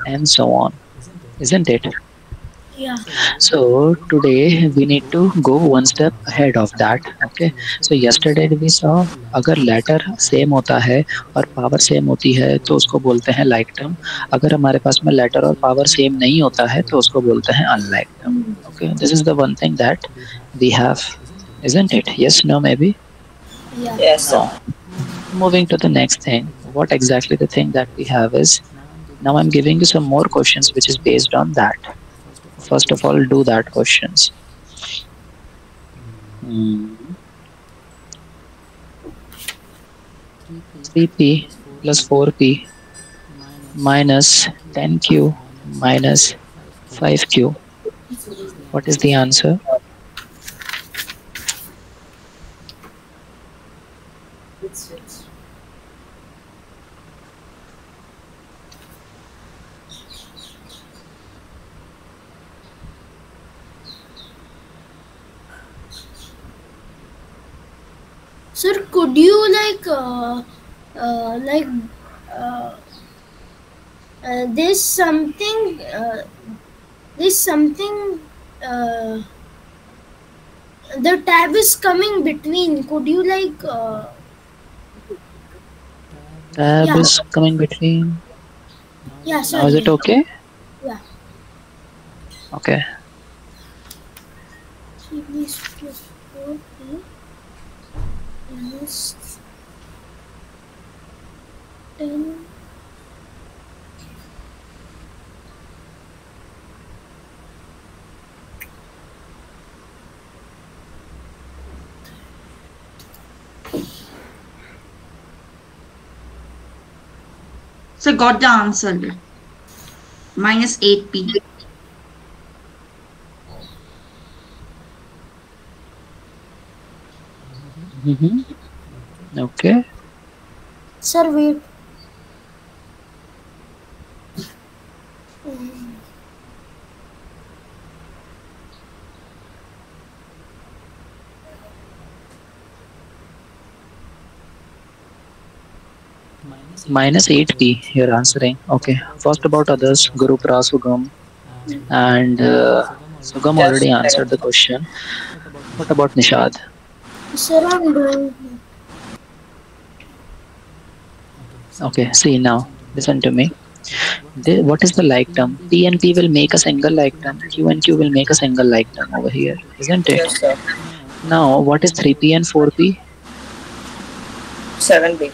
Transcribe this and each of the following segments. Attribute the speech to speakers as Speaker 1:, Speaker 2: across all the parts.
Speaker 1: and so on, isn't it?
Speaker 2: Yeah.
Speaker 1: So today we need to go one step ahead of that. Okay. So yesterday we saw अगर letter same होता है और power same होती है तो उसको बोलते हैं like term. अगर हमारे पास में letter और power same नहीं होता है तो उसको बोलते हैं unlike term. Okay. This is the one thing that we have, isn't it? Yes, no, maybe.
Speaker 2: Yeah.
Speaker 3: Yes, sir.
Speaker 1: Now, moving to the next thing. What exactly the thing that we have is now I'm giving you some more questions which is based on that. First of all, do that questions. Hmm. 3p plus 4p minus 10q minus 5q. What is the answer?
Speaker 2: Sir, could you like uh, there's something there's something uh, the tab is coming between. Could you
Speaker 1: Tab
Speaker 2: yeah,
Speaker 1: is coming between.
Speaker 2: yeah,
Speaker 1: Now is it
Speaker 2: sorry.
Speaker 1: okay?
Speaker 2: Yeah.
Speaker 1: Okay.
Speaker 2: 3b plus 4p minus 10.
Speaker 4: So got the answer. Minus 8p.
Speaker 1: Mm-hmm. Okay.
Speaker 2: Sir, wait.
Speaker 1: Minus 8p you're answering. Okay. First about others, Guru Prasugam and Sugam
Speaker 3: Just
Speaker 1: already
Speaker 3: a second.
Speaker 1: answered the question. What about Nishad?
Speaker 2: Sir, I'm doing.
Speaker 1: Okay, see now, listen to me. What is the like term? P and P will make a single like term. Q and Q will make a single like term over here, isn't it?
Speaker 3: Yes, sir.
Speaker 1: Now, what is 3P and 4P?
Speaker 3: 7B.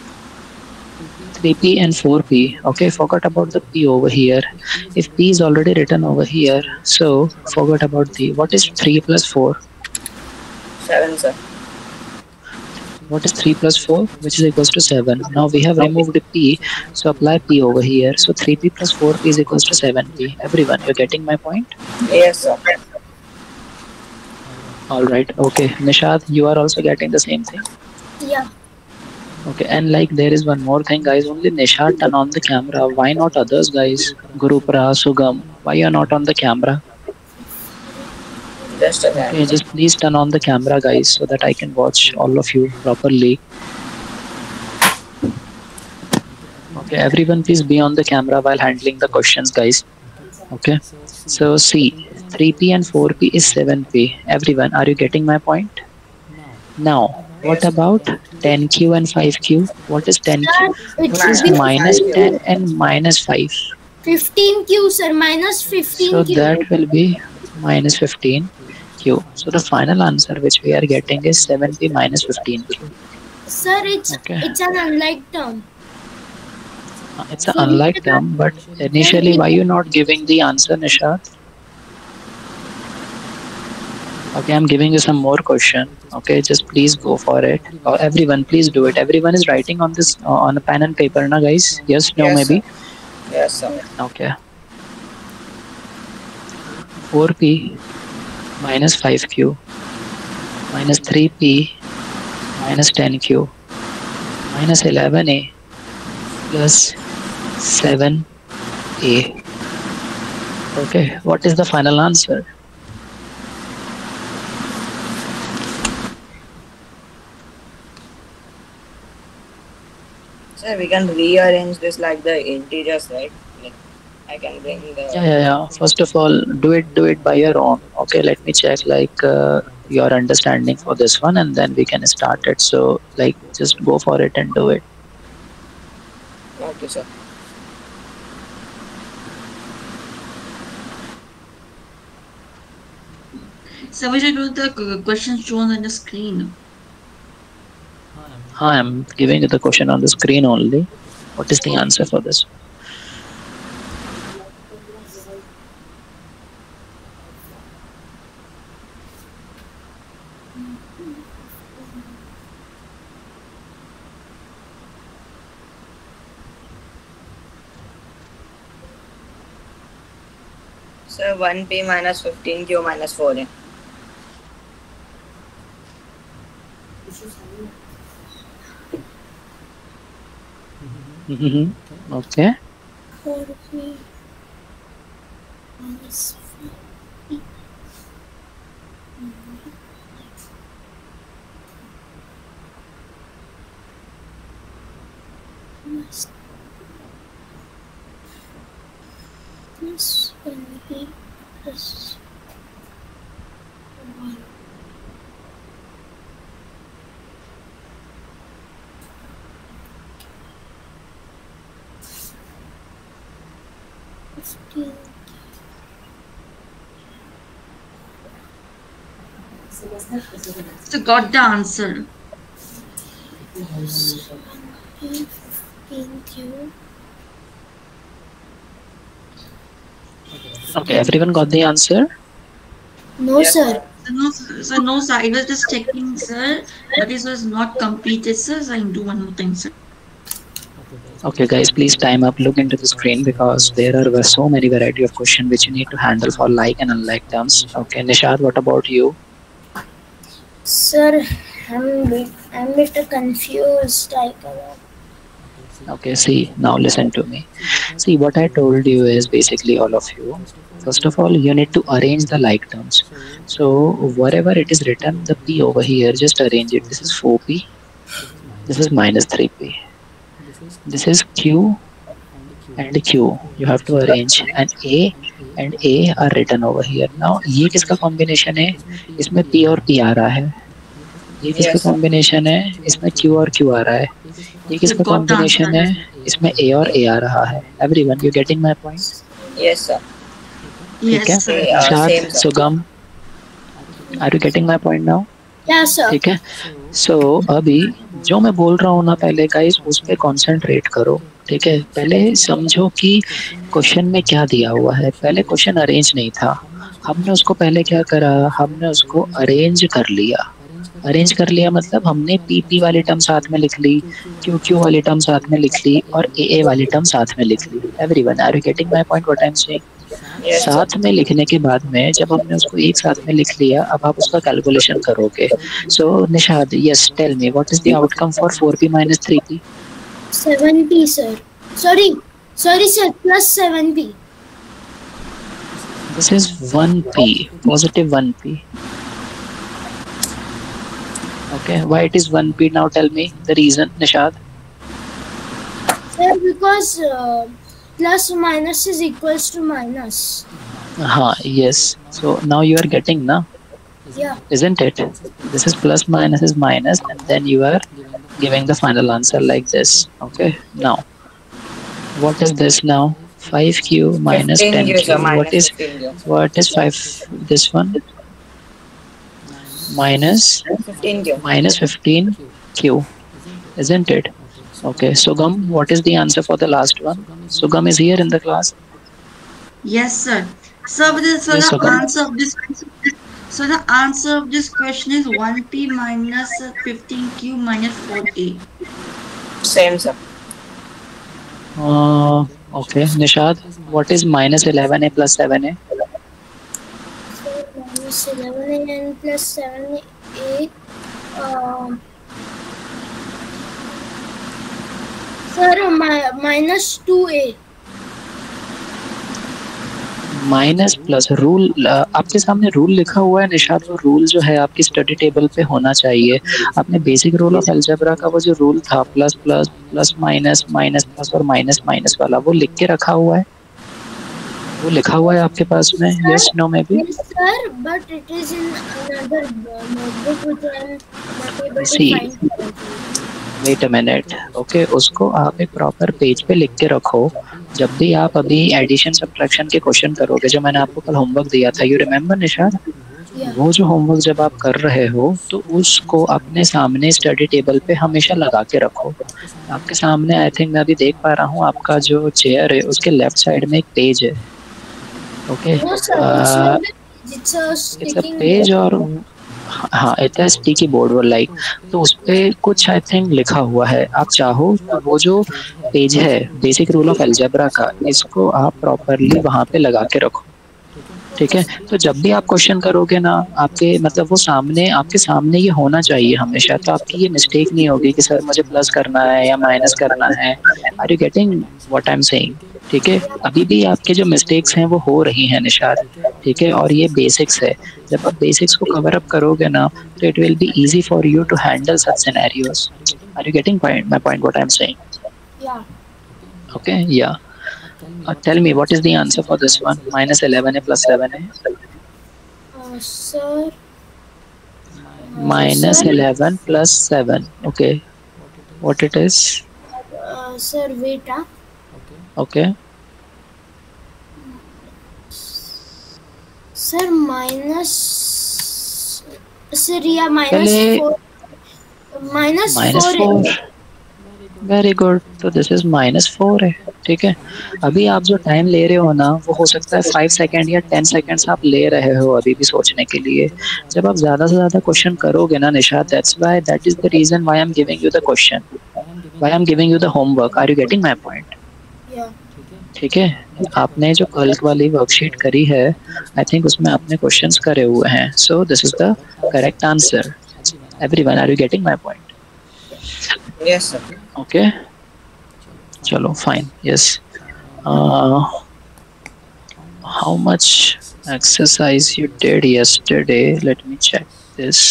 Speaker 1: 3P and 4P. Okay, forgot about the P over here. If P is already written over here, so forgot about the. What is 3 plus 4?
Speaker 3: 7, sir.
Speaker 1: What is 3 plus 4? Which is equals to 7. Now we have removed P, so apply P over here. So 3P plus 4P is equals to 7P. Everyone, you're getting my point?
Speaker 3: Yes, sir.
Speaker 1: Alright, okay. Nishad, you are also getting the same thing?
Speaker 2: Yeah.
Speaker 1: Okay, and like there is one more thing, guys. Only Nishad turn on the camera. Why not others, guys? Gurupra, Sugam. Why you're not on the camera?
Speaker 3: Just a
Speaker 1: Okay,
Speaker 3: second.
Speaker 1: just please turn on the camera, guys, so that I can watch all of you properly. Okay, everyone, please be on the camera while handling the questions, guys. Okay, so see, 3P and 4P is 7P. Everyone, are you getting my point? Now, what
Speaker 3: Yes.
Speaker 1: about 10Q and 5Q? What is 10Q?
Speaker 2: Sir, it
Speaker 1: What
Speaker 2: should
Speaker 1: is
Speaker 2: be
Speaker 1: minus 10
Speaker 3: 5Q.
Speaker 1: and minus 5?
Speaker 2: 15q, sir. Minus
Speaker 1: So
Speaker 2: 15q.
Speaker 1: that will be minus 15Q. So the final answer which we are getting is 7P minus 15Q.
Speaker 2: Sir,
Speaker 1: Okay,
Speaker 2: it's an unlike term.
Speaker 1: it's an
Speaker 2: So we
Speaker 1: unlike
Speaker 2: cannot.
Speaker 1: term, but
Speaker 2: Then
Speaker 1: initially why you not giving the answer, Nishad? Okay, I'm giving you some more question. Okay, just please go for it. Everyone, please do it. Everyone is writing on this on a pen and paper, na guys? Yes, no,
Speaker 3: Yes, sir.
Speaker 1: maybe.
Speaker 3: Yes, sir.
Speaker 1: Okay, 4p minus 5q minus 3p minus 10q minus 11a plus 7a. Okay, what is the final answer?
Speaker 3: Sir, we can rearrange this like the integers, right? Like I can bring the.
Speaker 1: Yeah. First of all, do it by your own. Okay, let me check like your understanding for this one, and then we can start it. So like, just go for it and do it.
Speaker 3: Okay, sir.
Speaker 4: So we should do the question shown on the screen.
Speaker 1: Hi, I'm giving you the question on the screen only. What is the answer for this?
Speaker 3: Sir, 1p minus 15q minus 4a.
Speaker 1: Okay.
Speaker 2: 4p minus 5p minus plus 1p plus 1.
Speaker 4: So got the answer.
Speaker 2: 15q.
Speaker 1: Okay, everyone got the answer?
Speaker 2: No,
Speaker 3: Yes,
Speaker 2: sir.
Speaker 4: No, sir. I was just checking, sir. But this was not completed, sir. So I can do one more thing, sir.
Speaker 1: Okay, guys, please time up. Look into the screen because there are so many variety of questions which you need to handle for like and unlike terms. Okay, Nishad, what about you?
Speaker 2: Sir, I'm bit confused.
Speaker 1: Okay, see, now listen to me. See, what I told you is basically all of you. First of all, you need to arrange the like terms. So, whatever it is written, the P over here, just arrange it. This is 4P. This is minus 3P. This is Q and Q. You have to arrange. And A are written over here. Now, ये किसका combination है? इसमें P और P आ रहा है. ये किसका
Speaker 3: Yes, sir.
Speaker 1: combination है? इसमें Q और Q आ रहा है. ये किसका
Speaker 4: got the
Speaker 1: combination
Speaker 4: answer.
Speaker 1: है? इसमें A और A आ रहा है. Everyone, you getting my point?
Speaker 3: Yes, sir.
Speaker 1: ठीक है?
Speaker 4: Yes, sir.
Speaker 1: Nishad,
Speaker 3: Same, sir.
Speaker 1: Sugam, are you getting my point now?
Speaker 2: Yeah, sir.
Speaker 1: ठीक है. So अभी जो मैं बोल रहा हूँ ना पहले गाइस उस पे कॉन्सेंट्रेट करो. ठीक है. पहले समझो कि क्वेश्चन में क्या दिया हुआ है. पहले क्वेश्चन अरेंज नहीं था. हमने उसको पहले क्या करा, हमने उसको अरेंज कर लिया. अरेंज कर लिया मतलब हमने पी पी वाली टर्म साथ में लिख ली, क्यू क्यू वाली टर्म साथ में लिख ली और ए वाली टर्म साथ में लिख ली. Everyone, are you getting my point what I am saying?
Speaker 3: Yes, sir.
Speaker 1: साथ में लिखने के बाद में जब हमने उसको एक साथ में लिख लिया, अब आप उसका कैलकुलेशन करोगे. So Nishad, yes, tell me what is the outcome for 4p minus 3p?
Speaker 2: 7p, sir. Sorry, sir. Plus 7p.
Speaker 1: This is 1p, positive 1p. Okay, why it is 1p? Now tell me the reason, Nishad.
Speaker 2: Sir, because plus minus is equals to minus.
Speaker 1: Yes. So now you are getting, na?
Speaker 2: Yeah.
Speaker 1: Isn't it? This is plus minus is minus, and then you are giving the final answer like this. Okay. Now, what is this now? 5q minus
Speaker 3: 15q, sir.
Speaker 1: 10q.
Speaker 3: Minus 15q.
Speaker 1: What is 5? This one minus
Speaker 3: 15q.
Speaker 1: minus 15q, isn't it? Okay. Sugam, what is the answer for the last one? Sugam is here in the class.
Speaker 4: Yes, sir. So
Speaker 1: Yes,
Speaker 4: the
Speaker 1: Sugam.
Speaker 4: answer of this. So the answer of this question is 1p minus 15q minus 4a.
Speaker 3: Same, sir.
Speaker 1: Okay. Nishad, what is minus 11a plus 7a?
Speaker 2: So minus 11a and plus 7a. Sir, minus 2a.
Speaker 1: Minus plus rule आपके सामने rule लिखा हुआ है निशाद. वो rule जो है आपकी study table पे होना चाहिए. आपने बेसिक रूल ऑफ अलजेब्रा का वो जो रूल था plus plus plus minus minus plus और माइनस माइनस वाला, वो लिख के रखा हुआ है. वो लिखा हुआ है आपके पास में? यस नो में भी?
Speaker 2: Yes, sir, but it is in another notebook which I am not able to
Speaker 1: See,
Speaker 2: find currently.
Speaker 1: Wait a minute, okay, उसको आप एक प्रॉपर पेज पे लिख के रखो। जब भी आप अभी एडिशन सब्ट्रैक्शन के क्वेश्चन करोगे, जो मैंने आपको कल होमवर्क दिया था, यू रिमेम्बर निशाद?
Speaker 2: Yeah.
Speaker 1: वो जो होमवर्क जब आप कर रहे हो तो उसको अपने सामने स्टडी टेबल पे हमेशा लगा के रखो। आपके सामने आई थिंक मैं अभी देख पा रहा हूँ, आपका जो चेयर है उसके लेफ्ट साइड में एक पेज है। Okay,
Speaker 2: No, sir, it's not a page, it's a
Speaker 1: it's a
Speaker 2: sticking
Speaker 1: page
Speaker 2: board.
Speaker 1: और हाँ, इट्स अ स्टिकी बोर्ड और लाइक, तो उस पे कुछ आई थिंक लिखा हुआ है। आप चाहो तो वो जो पेज है बेसिक रूल ऑफ अलजेब्रा का, इसको आप प्रॉपरली वहाँ पे लगा के रखो। ठीक है, तो जब भी आप क्वेश्चन करोगे ना, आपके मतलब वो सामने, आपके सामने ये होना चाहिए हमेशा, तो आपकी ये मिस्टेक नहीं होगी कि सर मुझे प्लस करना है या माइनस करना है। Are you getting what I am saying? ठीक है, अभी भी आपके जो मिस्टेक्स हैं वो हो रही हैं निशाद। ठीक है, और ये बेसिक्स है। जब आप बेसिक्स को कवर अप करोगे ना, तो it will be easy for you to handle such scenarios. Are you getting my point what I am saying?
Speaker 2: Yeah.
Speaker 1: Okay, yeah. Tell me, what is the answer for this one? Minus 11a plus 7a.
Speaker 2: Sir.
Speaker 1: Minus
Speaker 2: Sir,
Speaker 1: 11 plus 7. Okay. What it is?
Speaker 2: sir, wait.
Speaker 1: Okay.
Speaker 2: Sir, minus. Sir, yeah, minus
Speaker 1: पहले
Speaker 2: 4. Minus
Speaker 1: minus
Speaker 2: 4.
Speaker 1: 4. Very good, तो this is -4 है। ठीक है, अभी आप जो time ले रहे हो ना, वो हो सकता है 5 सेकेंड या 10 सेकेंड्स आप ले रहे हो अभी भी सोचने के लिए। जब आप ज़्यादा से ज़्यादा क्वेश्चन करोगे ना Nishad, that is the reason why I am giving you the question, why I am giving you the homework. Are you getting my point?
Speaker 2: Yeah.
Speaker 1: ठीक है, आपने जो कल वाली वर्कशीट करी है, आई थिंक उसमें आपने क्वेश्चंस करे हुए हैं। So this is the correct answer. Everyone, are you getting my point?
Speaker 3: Yes, sir.
Speaker 1: Okay, चलो fine. Yes, how much exercise you did yesterday? Let me check this.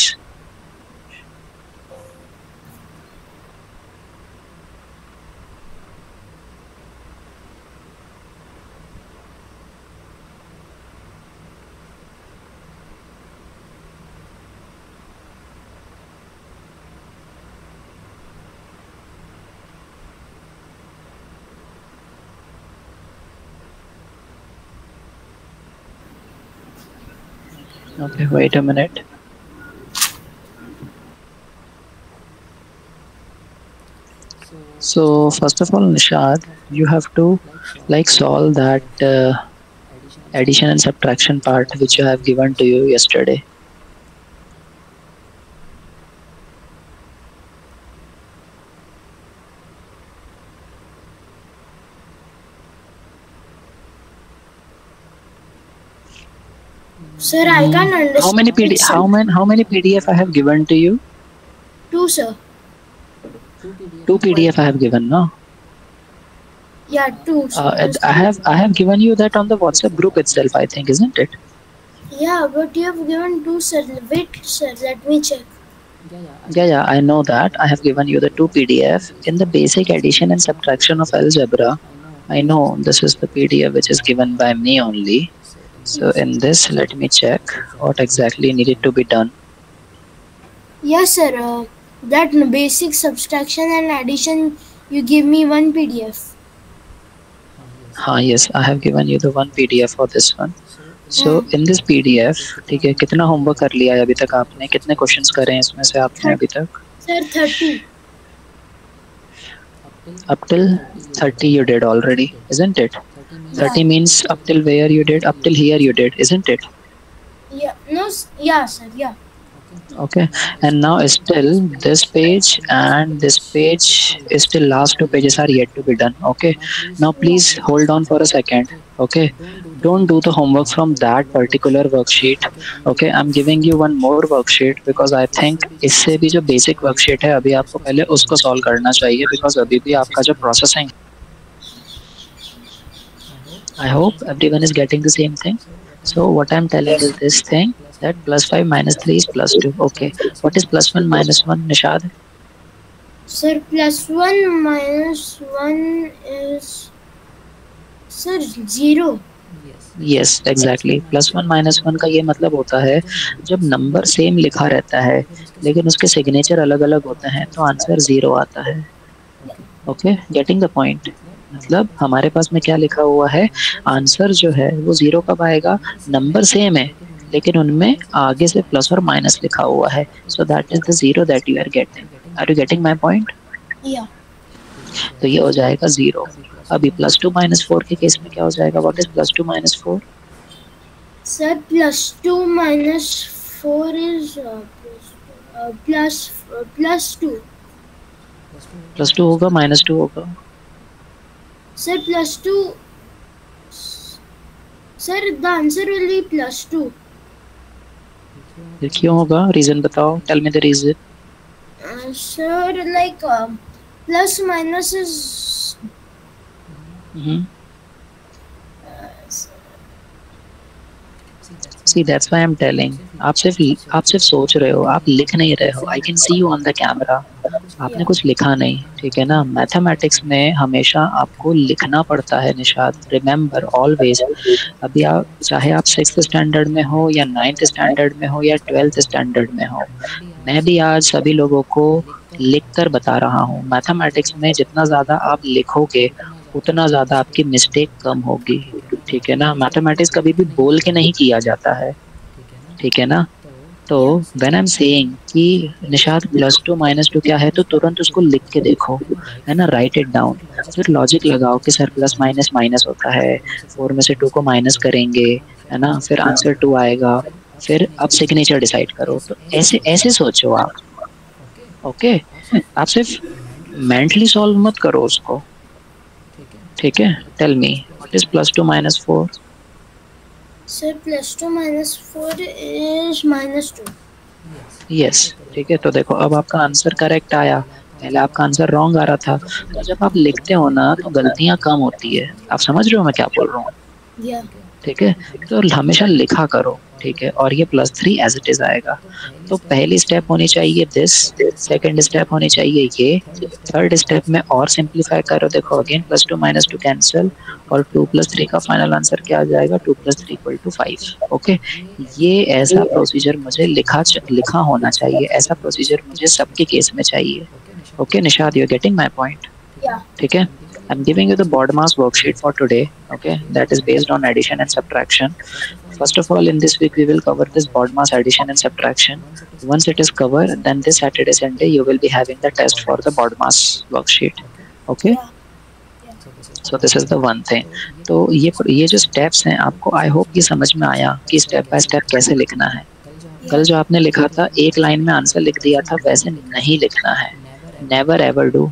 Speaker 1: Okay, wait a minute. So first of all, Nishad, you have to like solve that addition and subtraction part which I have given to you yesterday.
Speaker 2: Sir, I can't understand.
Speaker 1: How many PDF I have given to you?
Speaker 2: 2, sir.
Speaker 1: 2 PDF I have given, no?
Speaker 2: Yeah, 2. Sir.
Speaker 1: I have given you that on the WhatsApp group itself, I think, isn't it?
Speaker 2: Yeah, but you have given 2, sir. Wait, sir, let me check.
Speaker 1: Yeah, I know that. I have given you the 2 PDF in the basic addition and subtraction of algebra. I know this is the PDF which is given by me only. So in this, let me check what exactly needed to be done.
Speaker 2: Yes, sir. That basic subtraction and addition, you give me 1 PDF.
Speaker 1: Yes, I have given you the 1 PDF for this one. So in this PDF, ठीक है, कितना homework कर लिया है अभी तक आपने? कितने क्वेश्चंस करे हैं इसमें से आपने अभी तक?
Speaker 2: Sir, 30.
Speaker 1: Up till 30 you did already, isn't it? 30 means up till where you did? Up till here you did, isn't it?
Speaker 2: Yeah, no, yeah, sir, yeah.
Speaker 1: Okay, and now still this page and this page is still, last 2 pages are yet to be done. Okay, now please hold on for a second. Okay, don't do the homework from that particular worksheet. Okay, I'm giving you one more worksheet because I think इससे भी जो basic worksheet है अभी आपको पहले उसको solve करना चाहिए, because अभी भी आपका जो processing, I hope everyone is getting the same thing. So what I'm telling is this thing, that +5 - 3 is +2. Okay, what is +1 - 1, Nishad?
Speaker 2: Sir, +1 - 1 is, sir, 0.
Speaker 1: Yes exactly, +1 -1 का ये मतलब होता है जब नंबर सेम लिखा रहता है लेकिन उसके सिग्नेचर अलग अलग होते हैं तो आंसर 0 आता है। Okay, getting the point. मतलब हमारे पास में क्या लिखा हुआ है, आंसर जो है वो 0 कब आएगा, नंबर सेम है लेकिन उनमें आगे से प्लस और माइनस लिखा हुआ है, so that is the 0 that you are getting. Are you getting my point?
Speaker 2: या
Speaker 1: तो ये हो जाएगा 0। अभी +2 -4 के केस में क्या हो जाएगा, व्हाट इज +2 -4?
Speaker 2: सर +2 -4 इज +2
Speaker 1: +2 होगा -2 होगा?
Speaker 2: Sir +2 sir the answer will be +2
Speaker 1: फिर क्यों होगा, रीजन बताओ, tell me the reason.
Speaker 2: Sir like plus minus is
Speaker 1: see that's why I am telling, आप सिर्फ सोच रहे हो, आप लिख नहीं रहे हो। I can see you on the camera, आपने कुछ लिखा नहीं, ठीक है ना। मैथमेटिक्स में हमेशा आपको लिखना पड़ता है निशाद, रिमेंबर ऑलवेज। अभी आप चाहे आप 6th स्टैंडर्ड में हो या 9th स्टैंडर्ड में हो या 12th स्टैंडर्ड में हो, मैं भी आज सभी लोगों को लिख कर बता रहा हूँ। मैथमेटिक्स में जितना ज़्यादा आप लिखोगे उतना ज़्यादा आपकी मिस्टेक कम होगी, ठीक है ना। मैथमेटिक्स कभी भी बोल के नहीं किया जाता है, ठीक है ना। तो व्हेन आई एम सेइंग कि निशाद +2 -2 क्या है, तो तुरंत उसको लिख के देखो, है ना, राइट इट डाउन। फिर लॉजिक लगाओ कि सर प्लस माइनस माइनस होता है, 4 में से 2 को माइनस करेंगे, है ना, फिर आंसर 2 आएगा। फिर अब सिग्नेचर डिसाइड करो। तो ऐसे ऐसे सोचो आप, ओके। आप सिर्फ मेंटली सॉल्व मत करो उसको, ठीक है। Tell me what is +2 -4?
Speaker 2: Sir +2 -4 is -2
Speaker 1: yes, ठीक है। तो देखो अब आपका आंसर करेक्ट आया, पहले आपका आंसर रॉन्ग आ रहा था। तो जब आप लिखते हो ना तो गलतियां कम होती है। आप समझ रहे हो मैं क्या बोल रहा हूँ,
Speaker 2: या
Speaker 1: ठीक है। तो हमेशा लिखा करो, ठीक है। और ये +3 एज इट इज आएगा। तो पहली स्टेप होनी चाहिए दिस, सेकंड स्टेप होनी चाहिए ये, थर्ड स्टेप में और सिंप्लीफाई करो। देखो अगेन +2 -2 कैंसिल और 2 + 3 का फाइनल आंसर क्या आ जाएगा, 2 + 3 = 5। ओके, ये ऐसा प्रोसीजर मुझे लिखा होना चाहिए, ऐसा प्रोसीजर मुझे सबके केस में चाहिए। Okay Nishad, you are getting my point,
Speaker 2: या
Speaker 1: ठीक है। I'm giving you the BODMAS worksheet for today, okay, that is based on addition and subtraction. First of all, in this week we will cover this BODMAS addition and subtraction. Once it is covered, then this Saturday Sunday you will be having the test for the BODMAS worksheet, okay. So this is the one thing. तो ये जो steps हैं आपको I hope ये समझ में आया कि step by step कैसे लिखना है। कल जो आपने लिखा था एक लाइन में आंसर लिख दिया था, वैसे नहीं लिखना है, never ever do।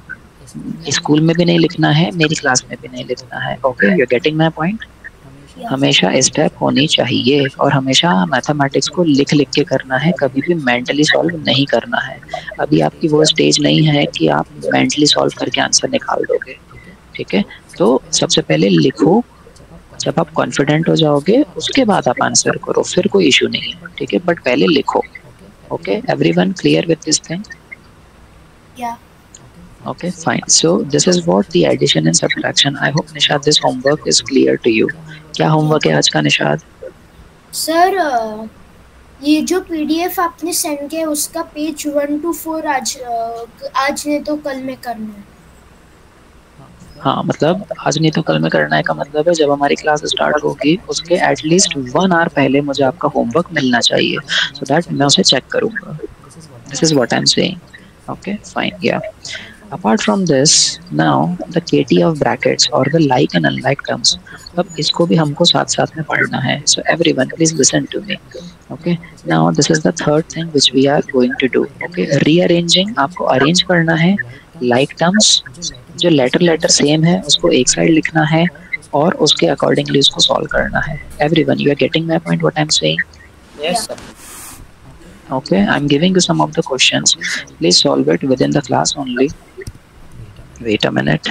Speaker 1: स्कूल में भी नहीं लिखना है, मेरी क्लास में भी नहीं लिखना है, okay. You getting my point. हमेशा स्टेप होनी चाहिए और हमेशा मैथमेटिक्स को लिख लिख के करना है, कभी भी मेंटली सॉल्व नहीं करना है। अभी आपकी वो स्टेज नहीं है कि आप मेंटली सॉल्व करके आंसर निकाल दोगे, ठीक है। तो सबसे पहले लिखो, जब आप कॉन्फिडेंट हो जाओगे उसके बाद आप आंसर करो, फिर कोई इशू नहीं है, ठीक है। बट पहले लिखो, okay. Everyone clear with this thing?
Speaker 2: या
Speaker 1: Okay, fine. So this is what the addition and subtraction. I hope Nishad this homework is clear to you. क्या homework है आज का निशाद?
Speaker 2: सर ये जो PDF आपने सेंड किया उसका पेज 1 to 4 आज नहीं तो कल में करना है।
Speaker 1: हाँ, मतलब आज नहीं तो कल में करना है का मतलब है जब हमारी क्लास स्टार्ट होगी उसके एटलीस्ट 1 आवर पहले मुझे आपका होमवर्क मिलना चाहिए, so that मैं उसे चेक करूँगा। This is what I'm saying. Okay, fine, yeah. Apart from this, now the KT of brackets or the like and unlike terms, अब इसको भी हमको साथ साथ में पढ़ना है। So everyone please listen to me, okay? Now this is the third thing which we are going to do, okay? Rearranging, आपको arrange करना है like terms, जो लेटर सेम है उसको एक साइड लिखना है और उसके अकॉर्डिंगली उसको सॉल्व करना है। Everyone, you are getting my point what I'm saying?
Speaker 3: Yes, sir.
Speaker 1: Okay, I'm giving you some of the questions. Please solve it within the class only. Wait a minute.